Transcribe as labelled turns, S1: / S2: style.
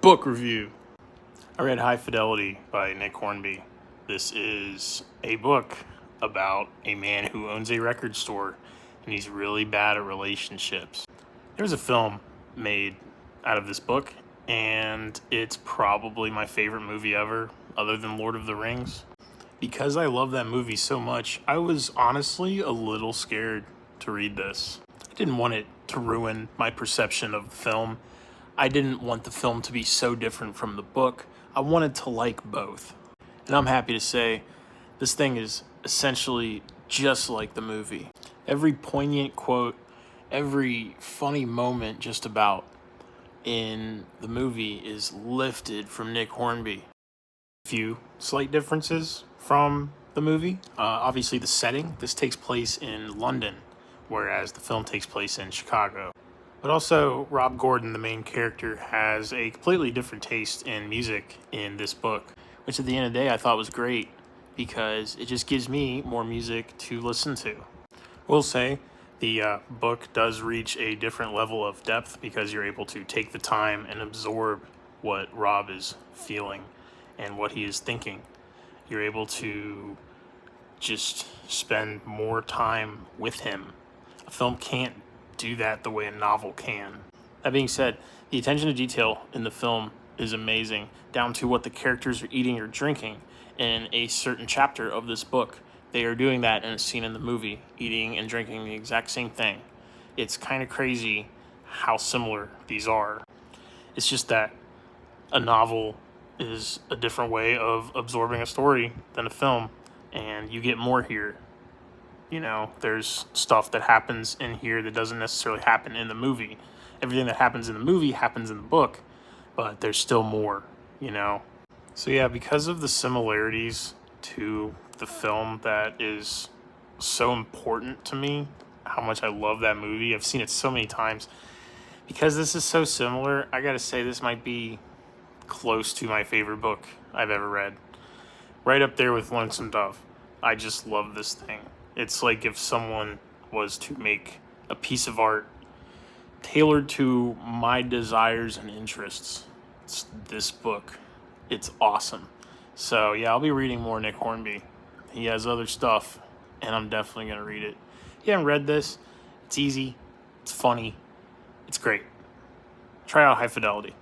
S1: Book review. I read High Fidelity by Nick Hornby. This is a book about a man who owns a record store and he's really bad at relationships. There was a film made out of this book, and it's probably my favorite movie ever, other than Lord of the Rings. Because I love that movie so much, I was honestly a little scared to read this. I didn't want it to ruin my perception of the film. I didn't want the film to be so different from the book. I wanted to like both. And I'm happy to say this thing is essentially just like the movie. Every poignant quote, every funny moment just about in the movie is lifted from Nick Hornby. A few slight differences from the movie. Obviously the setting. This takes place in London, whereas the film takes place in Chicago. But also, Rob Gordon, the main character, has a completely different taste in music in this book, which at the end of the day I thought was great because it just gives me more music to listen to. We'll say the book does reach a different level of depth because you're able to take the time and absorb what Rob is feeling and what he is thinking. You're able to just spend more time with him. A film can't do that the way a novel can. That being said, the attention to detail in the film is amazing, down to what the characters are eating or drinking in a certain chapter of this book. They are doing that in a scene in the movie, eating and drinking the exact same thing. It's kind of crazy how similar these are. It's just that a novel is a different way of absorbing a story than a film, and you get more here. You know, there's stuff that happens in here that doesn't necessarily happen in the movie. Everything that happens in the movie happens in the book, but there's still more, you know? So yeah, because of the similarities to the film that is so important to me, how much I love that movie. I've seen it so many times. Because this is so similar, I gotta say this might be close to my favorite book I've ever read. Right up there with Lonesome Dove. I just love this thing. It's like if someone was to make a piece of art tailored to my desires and interests. It's this book. It's awesome. So yeah, I'll be reading more Nick Hornby. He has other stuff, and I'm definitely going to read it. If you haven't read this, it's easy, it's funny, it's great. Try out High Fidelity.